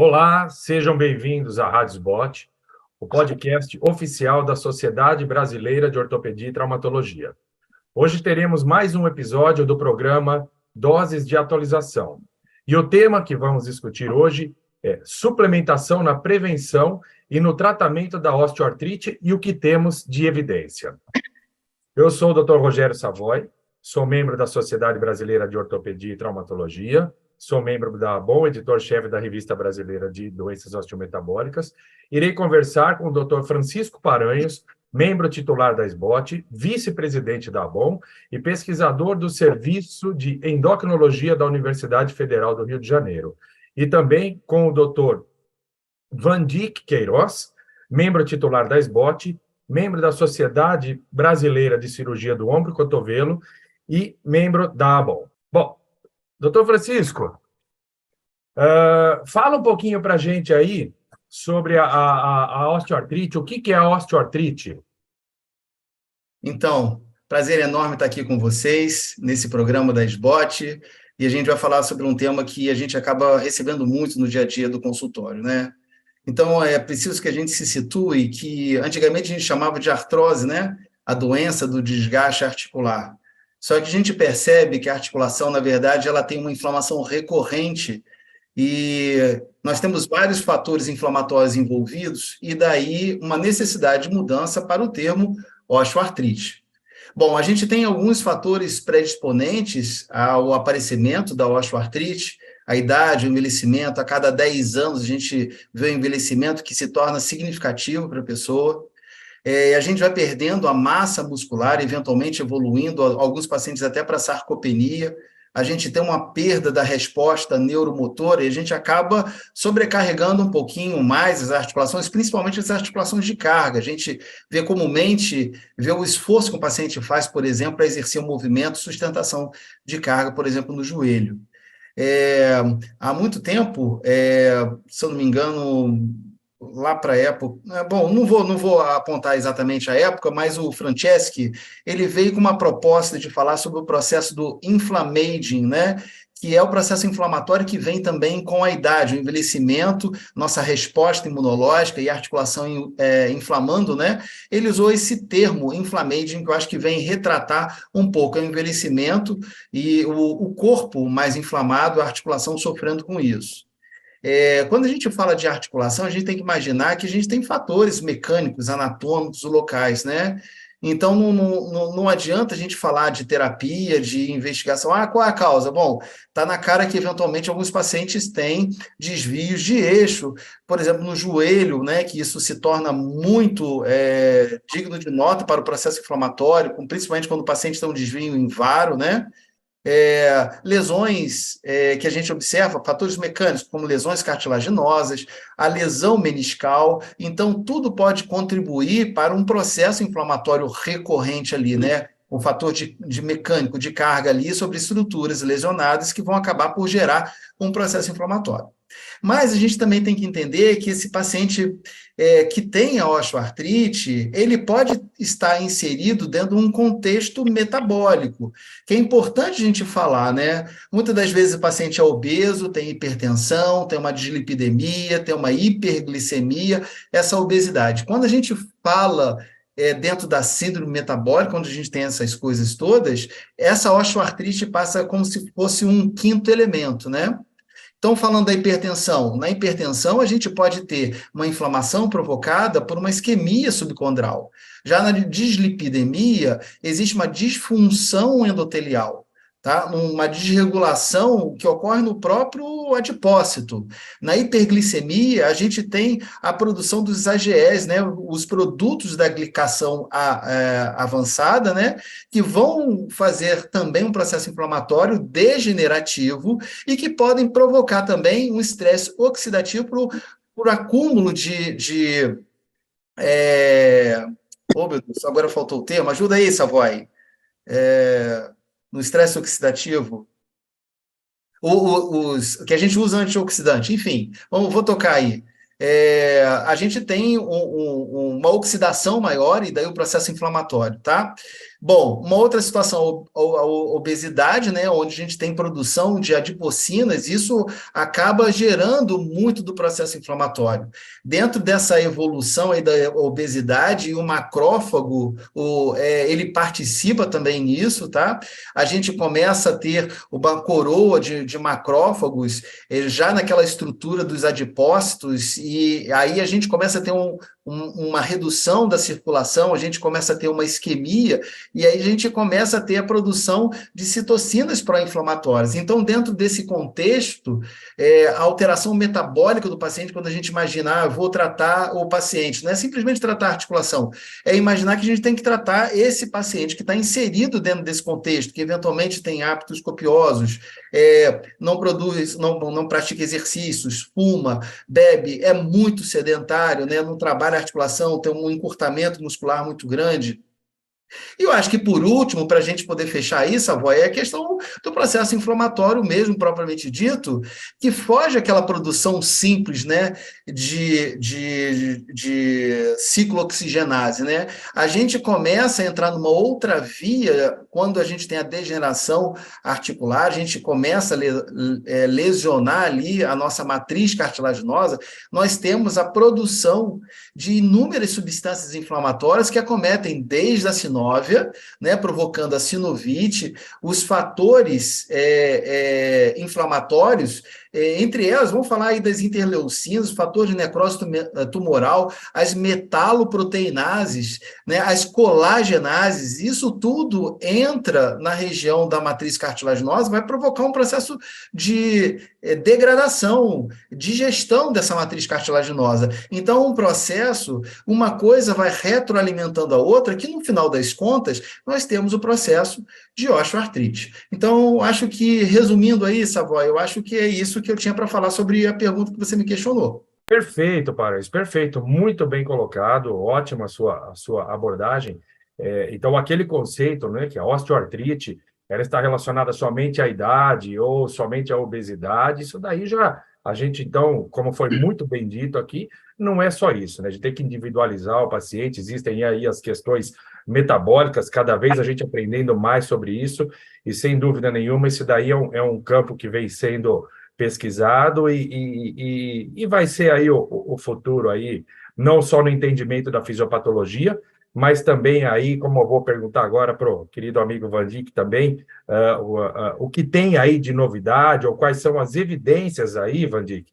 Olá, sejam bem-vindos à Rádio Sbot, o podcast oficial da Sociedade Brasileira de Ortopedia e Traumatologia. Hoje teremos mais um episódio do programa Doses de Atualização. E o tema que vamos discutir hoje é suplementação na prevenção e no tratamento da osteoartrite e o que temos de evidência. Eu sou o Dr. Rogério Savoy, sou membro da Sociedade Brasileira de Ortopedia e Traumatologia, sou membro da ABOM, editor-chefe da Revista Brasileira de Doenças Osteometabólicas. Irei conversar com o Dr. Francisco Paranhos, membro titular da SBOT, vice-presidente da ABOM e pesquisador do Serviço de Endocrinologia da Universidade Federal do Rio de Janeiro. E também com o Dr. Vandick Queiroz, membro titular da SBOT, membro da Sociedade Brasileira de Cirurgia do Ombro e Cotovelo e membro da ABOM. Bom, doutor Francisco, fala um pouquinho para a gente aí sobre a osteoartrite. O que é a osteoartrite? Então, prazer enorme estar aqui com vocês nesse programa da SBOT, e a gente vai falar sobre um tema que a gente acaba recebendo muito no dia a dia do consultório, né? Então, é preciso que a gente se situe que antigamente a gente chamava de artrose, né? A doença do desgaste articular. Só que a gente percebe que a articulação, na verdade, ela tem uma inflamação recorrente e nós temos vários fatores inflamatórios envolvidos e daí uma necessidade de mudança para o termo osteoartrite. Bom, a gente tem alguns fatores predisponentes ao aparecimento da osteoartrite, a idade, o envelhecimento. A cada 10 anos a gente vê um envelhecimento que se torna significativo para a pessoa. A gente vai perdendo a massa muscular, eventualmente evoluindo, alguns pacientes até para sarcopenia. A gente tem uma perda da resposta neuromotora e a gente acaba sobrecarregando um pouquinho mais as articulações, principalmente as articulações de carga. A gente vê comumente, vê o esforço que o paciente faz, por exemplo, para exercer um movimento, sustentação de carga, por exemplo, no joelho. Há muito tempo, se eu não me engano, lá para a época, bom, não vou apontar exatamente a época, mas o Franceschi, ele veio com uma proposta de falar sobre o processo do inflammaging, né, que é o processo inflamatório que vem também com a idade, o envelhecimento, nossa resposta imunológica e a articulação inflamando, né, ele usou esse termo, inflammaging, que eu acho que vem retratar um pouco o envelhecimento e o corpo mais inflamado, a articulação sofrendo com isso. Quando a gente fala de articulação, a gente tem que imaginar que a gente tem fatores mecânicos, anatômicos, locais, né? Então, não adianta a gente falar de terapia, de investigação. Qual é a causa? Bom, está na cara que, eventualmente, alguns pacientes têm desvios de eixo, por exemplo, no joelho, né? Que isso se torna muito digno de nota para o processo inflamatório, principalmente quando o paciente tem um desvio em varo, né? Lesões que a gente observa, fatores mecânicos, como lesões cartilaginosas, a lesão meniscal. Então, tudo pode contribuir para um processo inflamatório recorrente ali, né? Um fator de mecânico, de carga ali sobre estruturas lesionadas que vão acabar por gerar um processo inflamatório. Mas a gente também tem que entender que esse paciente que tem a osteoartrite, ele pode estar inserido dentro de um contexto metabólico, que é importante a gente falar, né? Muitas das vezes o paciente é obeso, tem hipertensão, tem uma dislipidemia, tem uma hiperglicemia, essa obesidade. Quando a gente fala dentro da síndrome metabólica, onde a gente tem essas coisas todas, essa osteoartrite passa como se fosse um quinto elemento, né? Então, falando da hipertensão, na hipertensão a gente pode ter uma inflamação provocada por uma isquemia subcondral. Já na dislipidemia, existe uma disfunção endotelial, tá? Uma desregulação que ocorre no próprio adipócito. Na hiperglicemia, a gente tem a produção dos AGEs, né? Os produtos da glicação avançada, né? Que vão fazer também um processo inflamatório degenerativo e que podem provocar também um estresse oxidativo por acúmulo Oh, meu Deus, agora faltou o termo. Ajuda aí, Savoy. No estresse oxidativo. Que a gente usa antioxidante. Enfim, vou tocar aí. A gente tem uma oxidação maior e daí o processo inflamatório, tá? Bom, uma outra situação, a obesidade, né, onde a gente tem produção de adipocinas, isso acaba gerando muito do processo inflamatório. Dentro dessa evolução aí da obesidade, o macrófago, ele participa também nisso, tá? A gente começa a ter uma coroa de macrófagos já naquela estrutura dos adipócitos, e aí a gente começa a ter uma redução da circulação, a gente começa a ter uma isquemia, e aí a gente começa a ter a produção de citocinas pró-inflamatórias. Então, dentro desse contexto, a alteração metabólica do paciente, quando a gente imagina, vou tratar o paciente, não é simplesmente tratar a articulação, é imaginar que a gente tem que tratar esse paciente que está inserido dentro desse contexto, que eventualmente tem hábitos copiosos, não produz, não pratica exercícios, fuma, bebe, é muito sedentário, né? Não trabalha a articulação, tem um encurtamento muscular muito grande. E eu acho que, por último, para a gente poder fechar isso, Avoy, é a questão do processo inflamatório mesmo, propriamente dito, que foge àquela produção simples, né, de ciclooxigenase, né? A gente começa a entrar numa outra via quando a gente tem a degeneração articular, a gente começa a lesionar ali a nossa matriz cartilaginosa, nós temos a produção de inúmeras substâncias inflamatórias que acometem desde a sinóvia, né, provocando a sinovite, os fatores inflamatórios, entre elas, vamos falar aí das interleucinas, o fator de necrose tumoral, as metaloproteinases, né, as colagenases, isso tudo entra na região da matriz cartilaginosa, vai provocar um processo de degradação, digestão dessa matriz cartilaginosa. Então, um processo, uma coisa vai retroalimentando a outra, que no final das contas, nós temos o processo de osteoartrite. Então, acho que, resumindo aí, Savoy, eu acho que é isso que eu tinha para falar sobre a pergunta que você me questionou. Perfeito, Paris, perfeito, muito bem colocado, ótima a sua abordagem. Então, aquele conceito, né, que a osteoartrite, ela está relacionada somente à idade ou somente à obesidade, isso daí já, a gente, então, como foi muito bem dito aqui, não é só isso, né? A gente tem que individualizar o paciente, existem aí as questões metabólicas, cada vez a gente aprendendo mais sobre isso, e sem dúvida nenhuma, esse daí é um campo que vem sendo pesquisado e vai ser aí o futuro aí, não só no entendimento da fisiopatologia, mas também aí, como eu vou perguntar agora para o querido amigo Vandic também, o que tem aí de novidade, ou quais são as evidências aí, Vandic,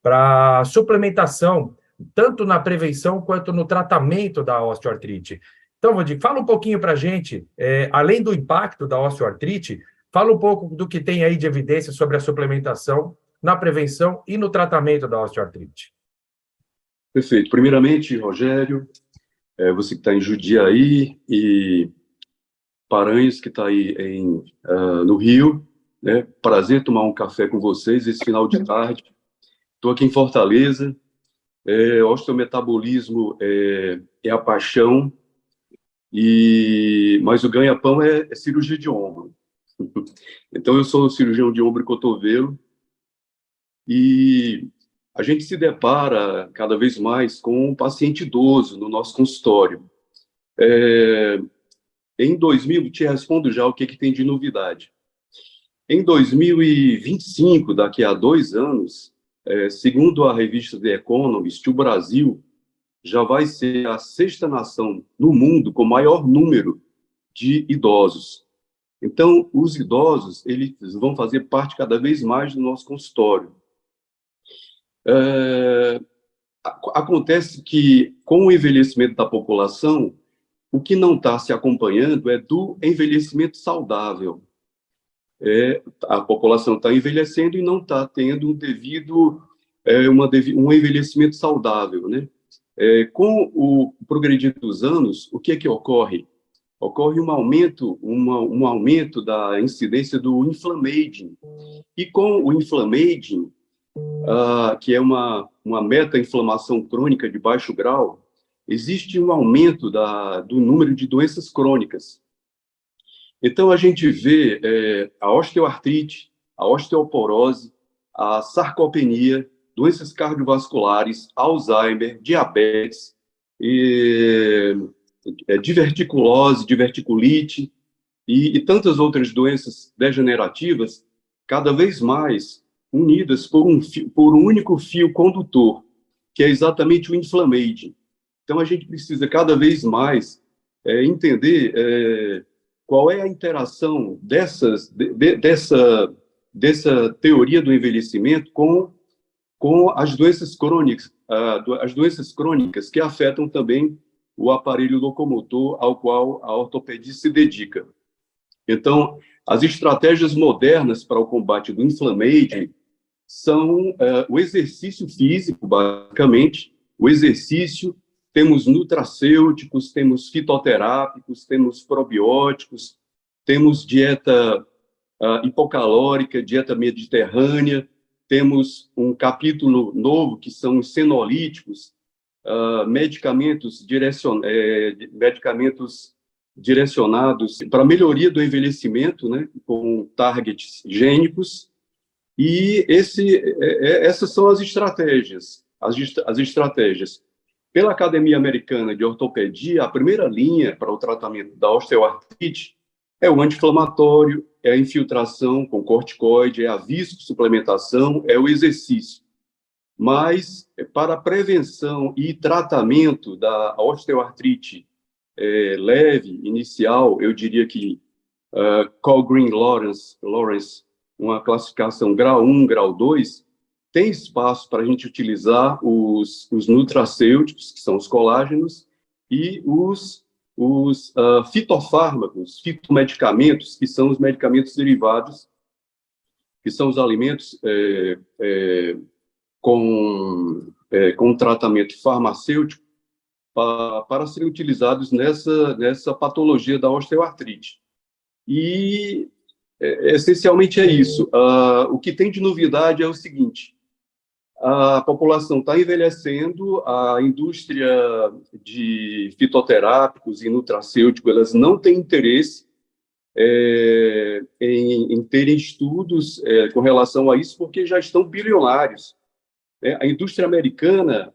para suplementação, tanto na prevenção quanto no tratamento da osteoartrite. Então, Vandic, fala um pouquinho para a gente, além do impacto da osteoartrite, fala um pouco do que tem aí de evidência sobre a suplementação na prevenção e no tratamento da osteoartrite. Perfeito. Primeiramente, Rogério, você que está em Jundiaí e Paranhos, que está aí no Rio, né? Prazer tomar um café com vocês esse final de tarde. Estou aqui em Fortaleza. Osteometabolismo é a paixão, mas o ganha-pão é cirurgia de ombro. Então, eu sou cirurgião de ombro e cotovelo, e a gente se depara cada vez mais com um paciente idoso no nosso consultório. Em 2000, te respondo já o que tem de novidade. Em 2025, daqui a 2 anos, segundo a revista The Economist, o Brasil já vai ser a 6ª nação no mundo com maior número de idosos. Então, os idosos, eles vão fazer parte cada vez mais do nosso consultório. Acontece que, com o envelhecimento da população, o que não está se acompanhando é do envelhecimento saudável. A população está envelhecendo e não está tendo um envelhecimento saudável, né? Com o progredir dos anos, o que é que ocorre? Ocorre um aumento da incidência do inflammaging. E com o inflammaging, que é uma meta-inflamação crônica de baixo grau, existe um aumento do número de doenças crônicas. Então, a gente vê a osteoartrite, a osteoporose, a sarcopenia, doenças cardiovasculares, Alzheimer, diabetes, diverticulose, diverticulite e tantas outras doenças degenerativas, cada vez mais unidas por um único fio condutor, que é exatamente o inflamaging. Então, a gente precisa cada vez mais entender qual é a interação dessa teoria do envelhecimento com as doenças crônicas que afetam também o aparelho locomotor ao qual a ortopedia se dedica. Então, as estratégias modernas para o combate do inflamaging são o exercício físico, basicamente, o exercício, temos nutracêuticos, temos fitoterápicos, temos probióticos, temos dieta hipocalórica, dieta mediterrânea, temos um capítulo novo que são os senolíticos, medicamentos direcionados para a melhoria do envelhecimento, né, com targets gênicos, e essas são as estratégias. As estratégias. Pela Academia Americana de Ortopedia, a primeira linha para o tratamento da osteoartrite é o anti-inflamatório, é a infiltração com corticoide, é a viscosuplementação, é o exercício. Mas, para a prevenção e tratamento da osteoartrite leve, inicial, eu diria que Colgreen-Lawrence, uma classificação grau 1, grau 2, tem espaço para a gente utilizar os nutracêuticos, que são os colágenos, e os fitofármacos, fitomedicamentos, que são os medicamentos derivados, que são os alimentos com tratamento farmacêutico para serem utilizados nessa patologia da osteoartrite. E, essencialmente, é isso. O que tem de novidade é o seguinte: a população está envelhecendo, a indústria de fitoterápicos e nutracêuticos, elas não têm interesse em terem estudos com relação a isso, porque já estão bilionários. A indústria americana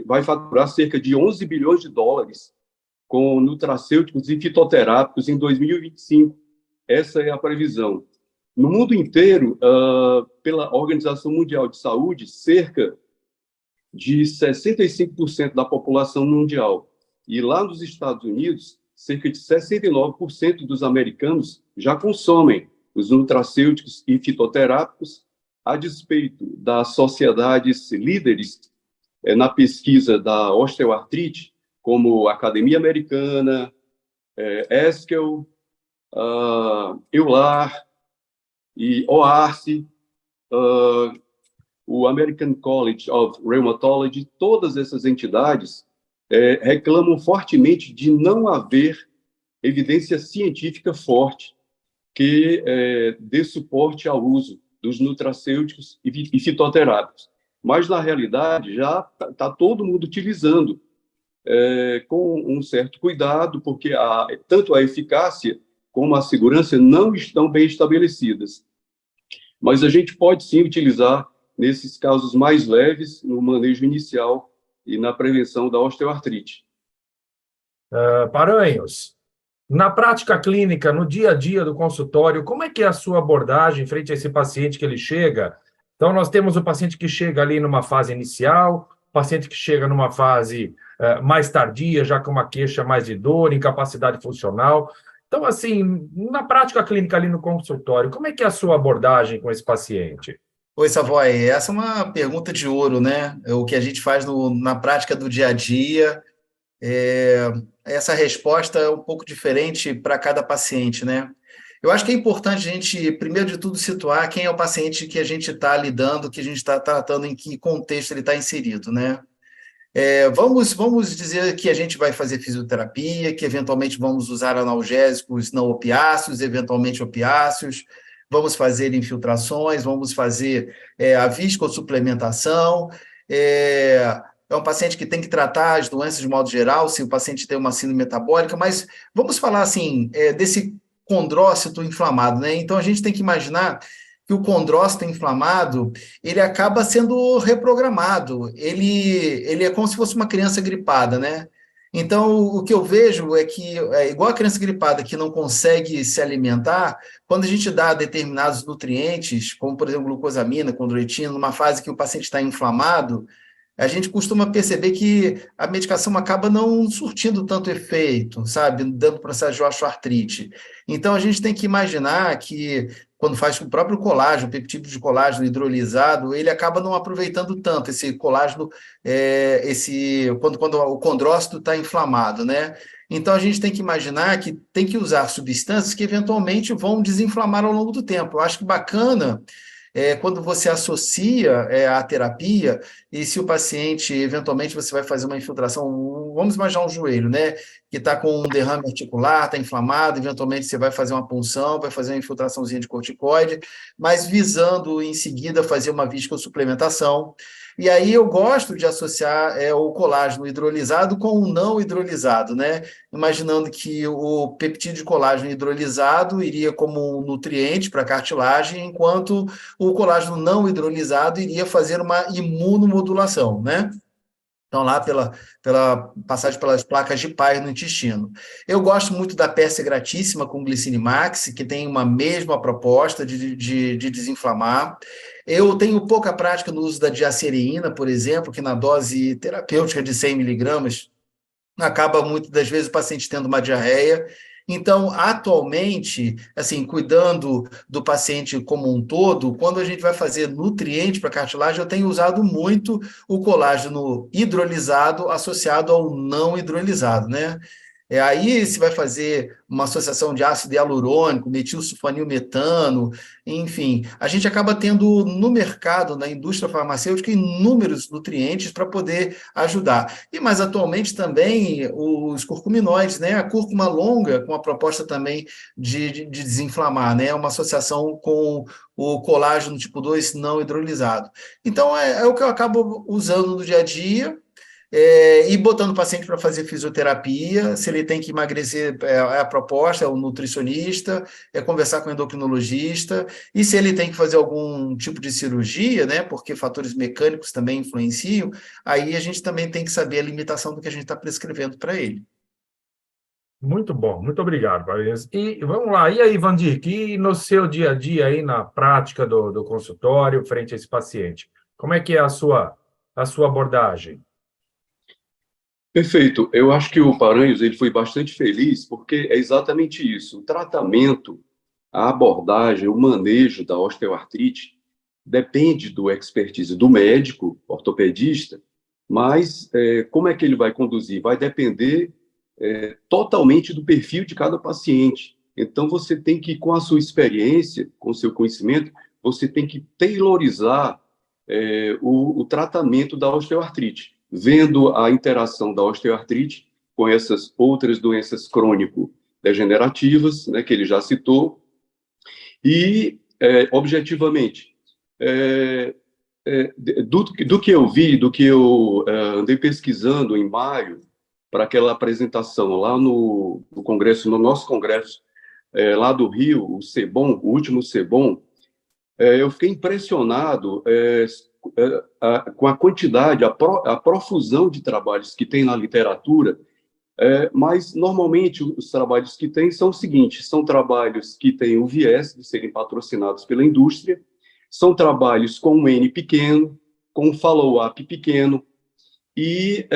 vai faturar cerca de 11 bilhões de dólares com nutracêuticos e fitoterápicos em 2025. Essa é a previsão. No mundo inteiro, pela Organização Mundial de Saúde, cerca de 65% da população mundial. E lá nos Estados Unidos, cerca de 69% dos americanos já consomem os nutracêuticos e fitoterápicos, a despeito das sociedades líderes na pesquisa da osteoartrite, como a Academia Americana, ESCL, EULAR e OARCE, o American College of Rheumatology. Todas essas entidades reclamam fortemente de não haver evidência científica forte que dê suporte ao uso dos nutracêuticos e fitoterápicos. Mas, na realidade, já está todo mundo utilizando com um certo cuidado, porque tanto a eficácia como a segurança não estão bem estabelecidas. Mas a gente pode, sim, utilizar nesses casos mais leves, no manejo inicial e na prevenção da osteoartrite. Paranhos, na prática clínica, no dia a dia do consultório, como é que é a sua abordagem frente a esse paciente que ele chega? Então, nós temos o paciente que chega ali numa fase inicial, o paciente que chega numa fase mais tardia, já com uma queixa mais de dor, incapacidade funcional. Então, assim, na prática clínica ali no consultório, como é que é a sua abordagem com esse paciente? Oi, Savoy, essa é uma pergunta de ouro, né? O que a gente faz na prática do dia a dia. Essa resposta é um pouco diferente para cada paciente, né? Eu acho que é importante a gente, primeiro de tudo, situar quem é o paciente que a gente está lidando, que a gente está tratando, em que contexto ele está inserido, né? Vamos dizer que a gente vai fazer fisioterapia, que eventualmente vamos usar analgésicos não opiáceos, eventualmente opiáceos, vamos fazer infiltrações, vamos fazer a viscosuplementação. É um paciente que tem que tratar as doenças de modo geral, se o paciente tem uma síndrome metabólica, mas vamos falar assim, desse condrócito inflamado, né? Então, a gente tem que imaginar que o condrócito inflamado, ele acaba sendo reprogramado, ele é como se fosse uma criança gripada, né? Então, o que eu vejo é que, igual a criança gripada que não consegue se alimentar, quando a gente dá determinados nutrientes, como, por exemplo, glucosamina, condroitina, numa fase que o paciente está inflamado, a gente costuma perceber que a medicação acaba não surtindo tanto efeito, sabe, dando processo de osteoartrite. Então, a gente tem que imaginar que, quando faz o próprio colágeno, o peptídeo de colágeno hidrolisado, ele acaba não aproveitando tanto esse colágeno, quando o condrócito está inflamado, né? Então, a gente tem que imaginar que tem que usar substâncias que, eventualmente, vão desinflamar ao longo do tempo. Eu acho que bacana quando você associa a terapia, e se o paciente, eventualmente, você vai fazer uma infiltração, vamos imaginar um joelho, né, que está com um derrame articular, está inflamado, eventualmente você vai fazer uma punção, vai fazer uma infiltraçãozinha de corticoide, mas visando, em seguida, fazer uma viscosuplementação. E aí eu gosto de associar o colágeno hidrolisado com o não hidrolisado, né? Imaginando que o peptídeo de colágeno hidrolisado iria como um nutriente para a cartilagem, enquanto o colágeno não hidrolisado iria fazer uma imunomodulação, né? Então, lá pela passagem pelas placas de Peyer's no intestino. Eu gosto muito da Perse Gratíssima com Glicinimax, que tem uma mesma proposta de desinflamar. Eu tenho pouca prática no uso da diacereína, por exemplo, que na dose terapêutica de 100 miligramas acaba muitas das vezes o paciente tendo uma diarreia. Então, atualmente, assim, cuidando do paciente como um todo, quando a gente vai fazer nutriente para cartilagem, eu tenho usado muito o colágeno hidrolisado associado ao não hidrolisado, né? Aí se vai fazer uma associação de ácido hialurônico, metilsulfonilmetano, enfim, a gente acaba tendo no mercado, na indústria farmacêutica, inúmeros nutrientes para poder ajudar. E mais atualmente também os curcuminoides, né? A cúrcuma longa, com a proposta também de desinflamar, né? Uma associação com o colágeno tipo 2 não hidrolisado. Então, é o que eu acabo usando no dia a dia, e botando o paciente para fazer fisioterapia. Se ele tem que emagrecer, a proposta, é o nutricionista, é conversar com o endocrinologista, e se ele tem que fazer algum tipo de cirurgia, né, porque fatores mecânicos também influenciam, aí a gente também tem que saber a limitação do que a gente está prescrevendo para ele. Muito bom, muito obrigado, Paris. E vamos lá, e aí, Vandir, que no seu dia a dia aí na prática do consultório, frente a esse paciente, como é que é a sua abordagem? Perfeito. Eu acho que o Paranhos ele foi bastante feliz porque é exatamente isso. O tratamento, a abordagem, o manejo da osteoartrite depende do expertise do médico, ortopedista, mas como é que ele vai conduzir? Vai depender totalmente do perfil de cada paciente. Então, você tem que, com a sua experiência, com o seu conhecimento, você tem que tailorizar o tratamento da osteoartrite, vendo a interação da osteoartrite com essas outras doenças crônico-degenerativas, né, que ele já citou, e, objetivamente, do que eu vi, do que eu andei pesquisando em maio, para aquela apresentação lá no congresso, no nosso congresso, lá do Rio, o CEBOM, o último CEBOM, eu fiquei impressionado com a quantidade, a profusão de trabalhos que tem na literatura, mas, normalmente, os trabalhos que tem são os seguintes: são trabalhos que têm o viés de serem patrocinados pela indústria, são trabalhos com um N pequeno, com um follow-up pequeno, e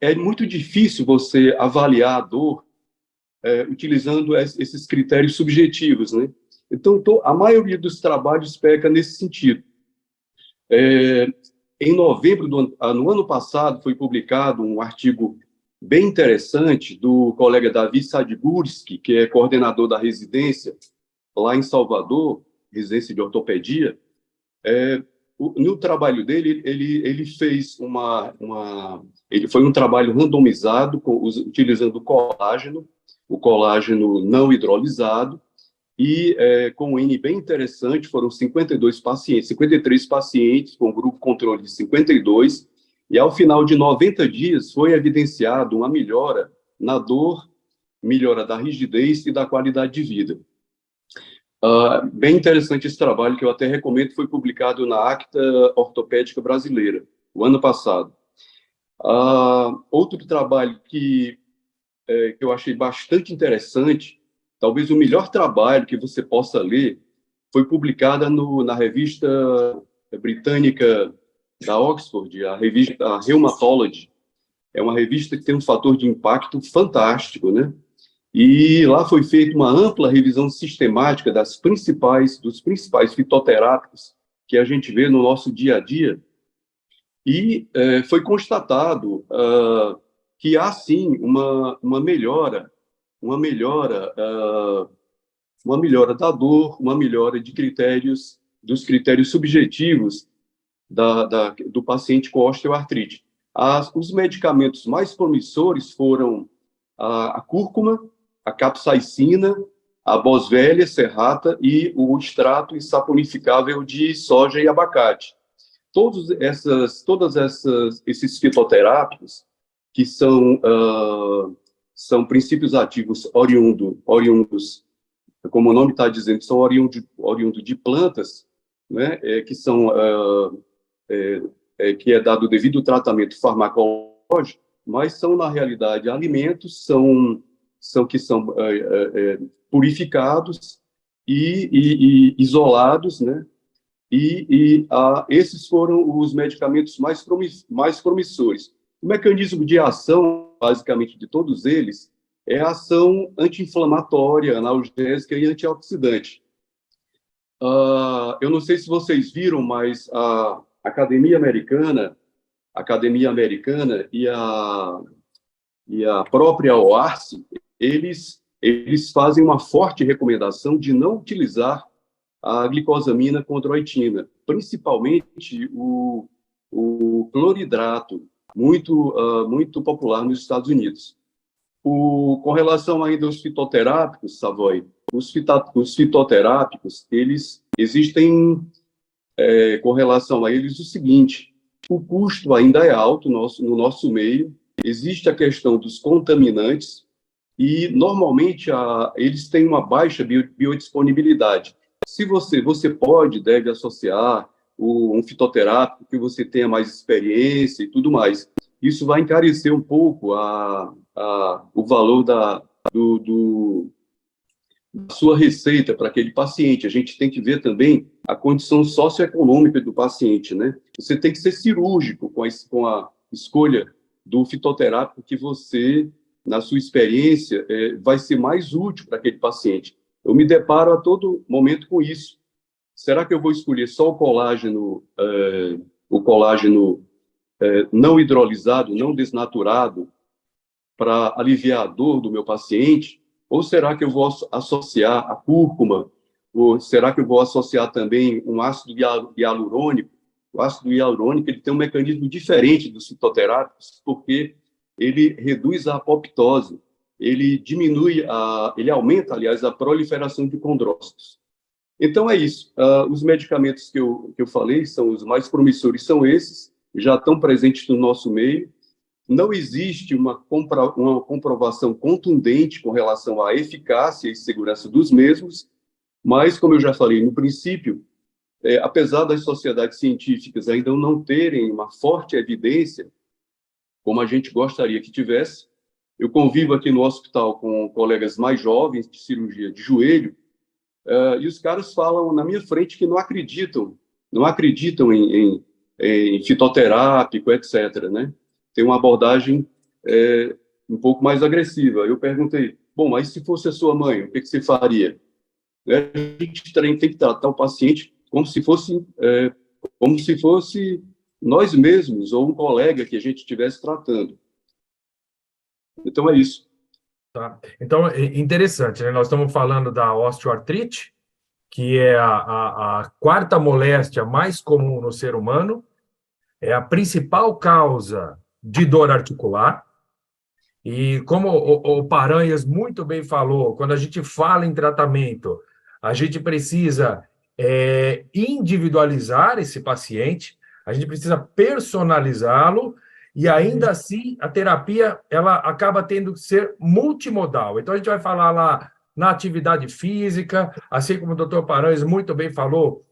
é muito difícil você avaliar a dor utilizando esses critérios subjetivos, né? Então, a maioria dos trabalhos peca nesse sentido. Em novembro no ano passado, foi publicado um artigo bem interessante do colega Davi Sadgursky, que é coordenador da residência lá em Salvador, residência de ortopedia. No trabalho dele, ele fez ele foi um trabalho randomizado, utilizando o colágeno não hidrolisado, e com um N bem interessante, foram 52 pacientes, 53 pacientes, com grupo controle de 52, e ao final de 90 dias foi evidenciado uma melhora na dor, melhora da rigidez e da qualidade de vida. Bem interessante esse trabalho, que eu até recomendo, foi publicado na Acta Ortopédica Brasileira, o ano passado. Outro trabalho que eu achei bastante interessante, talvez o melhor trabalho que você possa ler, foi publicada na revista britânica da Oxford, a revista Rheumatology. É uma revista que tem um fator de impacto fantástico, né? E lá foi feita uma ampla revisão sistemática dos principais fitoterápicos que a gente vê no nosso dia a dia, e foi constatado que há sim uma melhora, uma melhora, uma melhora da dor, uma melhora dos critérios subjetivos do paciente com osteoartrite. Os medicamentos mais promissores foram a cúrcuma, a capsaicina, a boswellia serrata e o extrato insaponificável de soja e abacate. Esses fitoterápicos, que são princípios ativos oriundos, como o nome está dizendo, são oriundos de plantas, né, que é dado o devido tratamento farmacológico, mas são, na realidade, alimentos, que são purificados e isolados, né? Esses foram os medicamentos mais promissores. O mecanismo de ação, basicamente, de todos eles, é a ação anti-inflamatória, analgésica e antioxidante. Eu não sei se vocês viram, mas a Academia Americana e a própria OARS, eles fazem uma forte recomendação de não utilizar a glicosamina condroitina, principalmente o cloridrato, muito popular nos Estados Unidos. Com relação ainda aos fitoterápicos, Savoy, os fitoterápicos, eles existem, com relação a eles, o seguinte: o custo ainda é alto no nosso meio, existe a questão dos contaminantes e, normalmente, eles têm uma baixa biodisponibilidade. Se você deve associar um fitoterápico que você tenha mais experiência e tudo mais. Isso vai encarecer um pouco o valor da sua receita para aquele paciente. A gente tem que ver também a condição socioeconômica do paciente, né? Você tem que ser cirúrgico com a escolha do fitoterápico que você, na sua experiência, vai ser mais útil para aquele paciente. Eu me deparo a todo momento com isso. Será que eu vou escolher só o colágeno não hidrolisado, não desnaturado, para aliviar a dor do meu paciente? Ou será que eu vou associar a cúrcuma? Ou será que eu vou associar também um ácido hialurônico? O ácido hialurônico, ele tem um mecanismo diferente dos fitoterápicos, porque ele reduz a apoptose, ele aumenta, aliás, a proliferação de condrócitos. Então, é isso. Os medicamentos que eu falei, são os mais promissores, são esses, já estão presentes no nosso meio. Não existe uma comprovação contundente com relação à eficácia e segurança dos mesmos, mas, como eu já falei no princípio, apesar das sociedades científicas ainda não terem uma forte evidência, como a gente gostaria que tivesse, eu convivo aqui no hospital com colegas mais jovens de cirurgia de joelho, e os caras falam na minha frente que não acreditam em fitoterápico, etc., né? Tem uma abordagem um pouco mais agressiva. Eu perguntei, bom, mas se fosse a sua mãe, o que você faria? A gente tem que tratar o paciente como se fosse nós mesmos ou um colega que a gente estivesse tratando. Então, é isso. Tá. Então, interessante, né? Nós estamos falando da osteoartrite, que é a quarta moléstia mais comum no ser humano, é a principal causa de dor articular, e como o Paranhas muito bem falou, quando a gente fala em tratamento, a gente precisa individualizar esse paciente, a gente precisa personalizá-lo, e ainda assim a terapia ela acaba tendo que ser multimodal. Então a gente vai falar lá na atividade física, assim como o doutor Paranhos muito bem falou,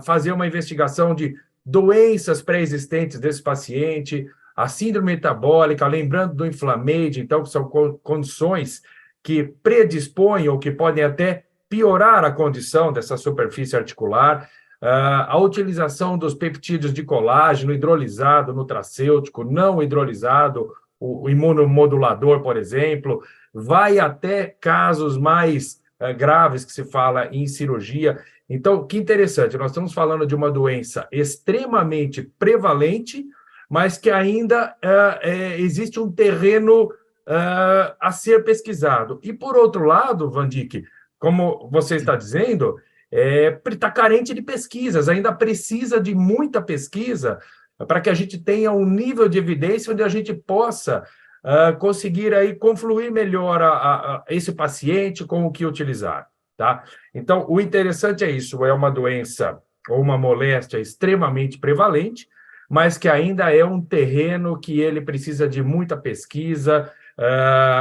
fazer uma investigação de doenças pré-existentes desse paciente, a síndrome metabólica, lembrando do inflamage, então, que são condições que predispõem ou que podem até piorar a condição dessa superfície articular, a utilização dos peptídeos de colágeno hidrolisado, nutracêutico, não hidrolisado, o imunomodulador, por exemplo, vai até casos mais graves que se fala em cirurgia. Então, que interessante, nós estamos falando de uma doença extremamente prevalente, mas que ainda existe um terreno a ser pesquisado. E, por outro lado, Vandick, como você está dizendo, está carente de pesquisas, ainda precisa de muita pesquisa para que a gente tenha um nível de evidência onde a gente possa conseguir aí confluir melhor esse paciente com o que utilizar, tá? Então, o interessante é isso, é uma doença ou uma moléstia extremamente prevalente, mas que ainda é um terreno que ele precisa de muita pesquisa,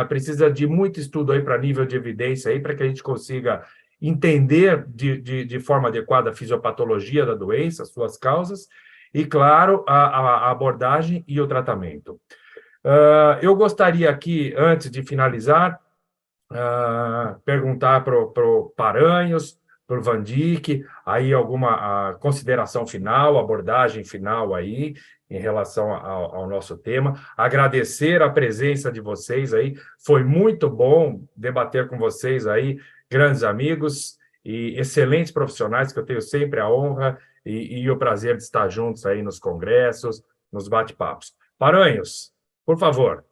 precisa de muito estudo aí para nível de evidência aí, para que a gente consiga entender de forma adequada a fisiopatologia da doença, suas causas, e, claro, a abordagem e o tratamento. Eu gostaria aqui, antes de finalizar, perguntar para o Paranhos, para o Vandick, aí alguma consideração final, abordagem final aí, em relação ao nosso tema. Agradecer a presença de vocês aí, foi muito bom debater com vocês aí, grandes amigos e excelentes profissionais, que eu tenho sempre a honra e o prazer de estar juntos aí nos congressos, nos bate-papos. Paranhos, por favor.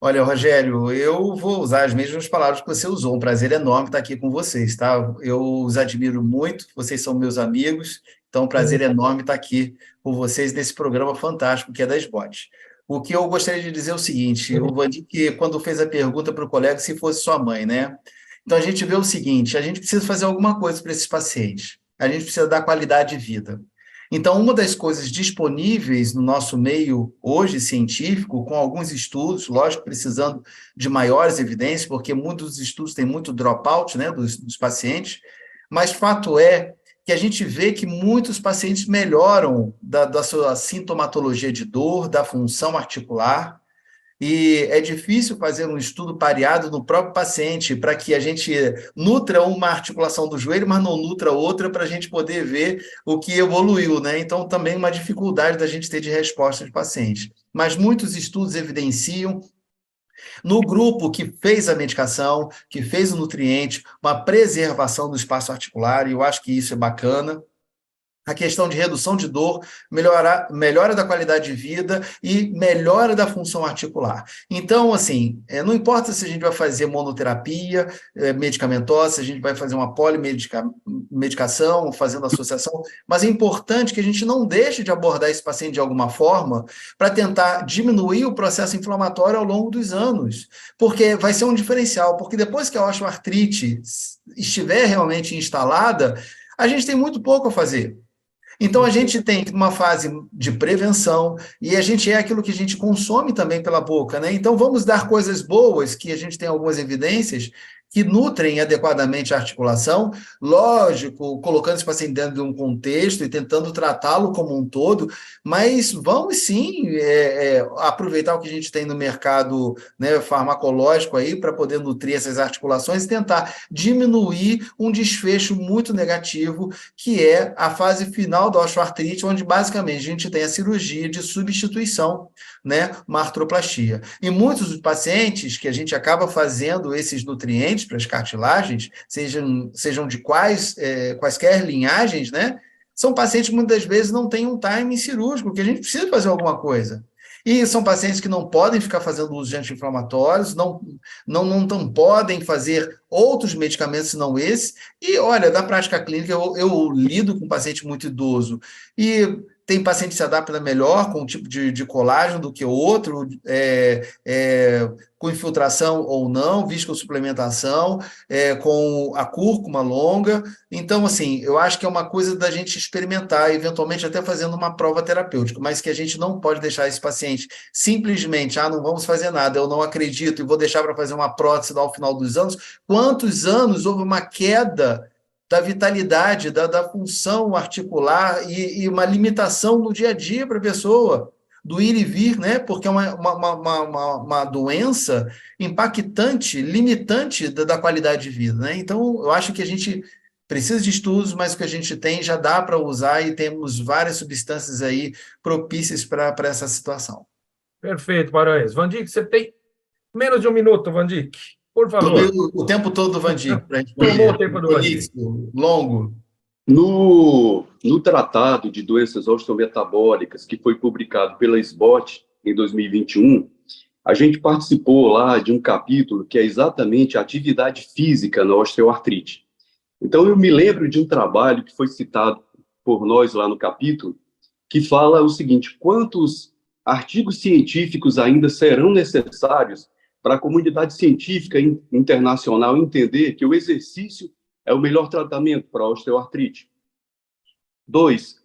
Olha, Rogério, eu vou usar as mesmas palavras que você usou. Um prazer enorme estar aqui com vocês, tá? Eu os admiro muito, vocês são meus amigos, então é um prazer enorme estar aqui com vocês nesse programa fantástico que é da SBOT. O que eu gostaria de dizer é o seguinte, o Vandick, quando fez a pergunta para o colega se fosse sua mãe, né? Então a gente vê o seguinte, a gente precisa fazer alguma coisa para esses pacientes, a gente precisa dar qualidade de vida. Então, uma das coisas disponíveis no nosso meio hoje científico, com alguns estudos, lógico, precisando de maiores evidências, porque muitos dos estudos têm muito dropout, né, dos pacientes, mas fato é que a gente vê que muitos pacientes melhoram da sua sintomatologia de dor, da função articular, e é difícil fazer um estudo pareado no próprio paciente para que a gente nutra uma articulação do joelho, mas não nutra outra para a gente poder ver o que evoluiu, né? Então, também uma dificuldade da gente ter de resposta de paciente. Mas muitos estudos evidenciam, no grupo que fez a medicação, que fez o nutriente, uma preservação do espaço articular, e eu acho que isso é bacana. A questão de redução de dor, melhora da qualidade de vida e melhora da função articular. Então, assim, não importa se a gente vai fazer monoterapia medicamentosa, se a gente vai fazer uma polimedicação, fazendo associação, mas é importante que a gente não deixe de abordar esse paciente de alguma forma para tentar diminuir o processo inflamatório ao longo dos anos, porque vai ser um diferencial, porque depois que a osteoartrite estiver realmente instalada, a gente tem muito pouco a fazer. Então, a gente tem uma fase de prevenção e a gente é aquilo que a gente consome também pela boca, né? Então, vamos dar coisas boas, que a gente tem algumas evidências que nutrem adequadamente a articulação, lógico, colocando esse paciente dentro de um contexto e tentando tratá-lo como um todo, mas vamos sim aproveitar o que a gente tem no mercado, né, farmacológico aí para poder nutrir essas articulações e tentar diminuir um desfecho muito negativo, que é a fase final da osteoartrite, onde basicamente a gente tem a cirurgia de substituição, né, uma artroplastia. E muitos dos pacientes que a gente acaba fazendo esses nutrientes para as cartilagens, sejam de quaisquer linhagens, né, são pacientes que muitas vezes não têm um timing cirúrgico, que a gente precisa fazer alguma coisa. E são pacientes que não podem ficar fazendo uso de anti-inflamatórios, não podem fazer outros medicamentos senão esse. E, olha, da prática clínica, eu lido com paciente muito idoso. E tem paciente que se adapta melhor com um tipo de colágeno do que o outro, com infiltração ou não, viscosuplementação, com a cúrcuma longa. Então, assim, eu acho que é uma coisa da gente experimentar, eventualmente até fazendo uma prova terapêutica, mas que a gente não pode deixar esse paciente simplesmente, não vamos fazer nada, eu não acredito e vou deixar para fazer uma prótese ao final dos anos. Quantos anos houve uma queda da vitalidade, da função articular e uma limitação no dia a dia para a pessoa, do ir e vir, né? Porque é uma doença impactante, limitante da qualidade de vida, né? Então, eu acho que a gente precisa de estudos, mas o que a gente tem já dá para usar e temos várias substâncias aí propícias para essa situação. Perfeito, Paranhos. Vandic, você tem menos de um minuto, Vandic. Por favor. Tomei o tempo todo do Vandic para Tomou o tempo do Vandic. Longo. No Tratado de Doenças Osteometabólicas, que foi publicado pela SBOT em 2021, a gente participou lá de um capítulo que é exatamente a atividade física na osteoartrite. Então, eu me lembro de um trabalho que foi citado por nós lá no capítulo, que fala o seguinte: quantos artigos científicos ainda serão necessários para a comunidade científica internacional entender que o exercício é o melhor tratamento para a osteoartrite? 2,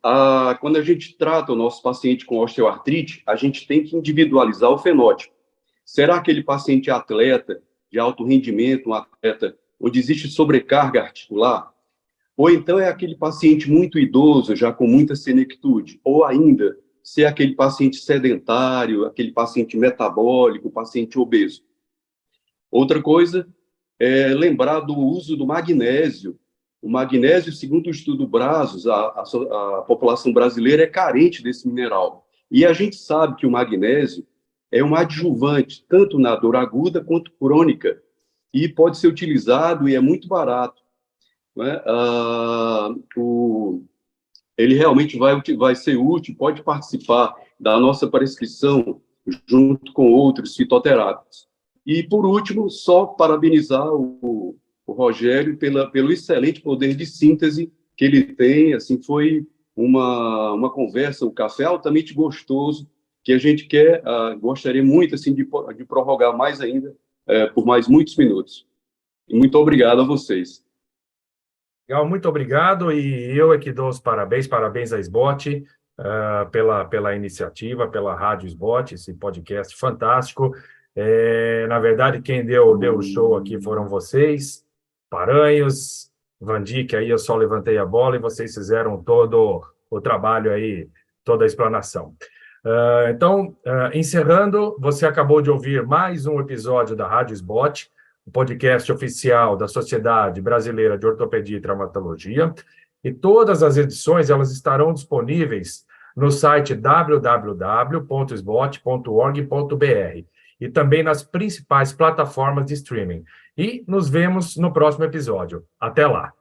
quando a gente trata o nosso paciente com osteoartrite, a gente tem que individualizar o fenótipo. Será aquele paciente atleta de alto rendimento, um atleta onde existe sobrecarga articular? Ou então é aquele paciente muito idoso, já com muita senectude? Ou ainda, se é aquele paciente sedentário, aquele paciente metabólico, paciente obeso? Outra coisa é lembrar do uso do magnésio. O magnésio, segundo o estudo Brazos, a população brasileira é carente desse mineral. E a gente sabe que o magnésio é um adjuvante, tanto na dor aguda quanto crônica, e pode ser utilizado e é muito barato, né? Ele realmente vai ser útil, pode participar da nossa prescrição junto com outros fitoterápicos. E, por último, só parabenizar o Rogério pelo excelente poder de síntese que ele tem. Assim, foi uma conversa, um café altamente gostoso, que a gente gostaria muito assim, de prorrogar mais ainda, por mais muitos minutos. E muito obrigado a vocês. Legal, muito obrigado, e eu é que dou os parabéns à SBOT pela iniciativa, pela Rádio SBOT, esse podcast fantástico. Na verdade, quem deu o show aqui foram vocês, Paranhos, Vandic, aí eu só levantei a bola e vocês fizeram todo o trabalho aí, toda a explanação. Então, encerrando, você acabou de ouvir mais um episódio da Rádio SBOT, o podcast oficial da Sociedade Brasileira de Ortopedia e Traumatologia, e todas as edições elas estarão disponíveis no site www.sbot.org.br e também nas principais plataformas de streaming. E nos vemos no próximo episódio. Até lá!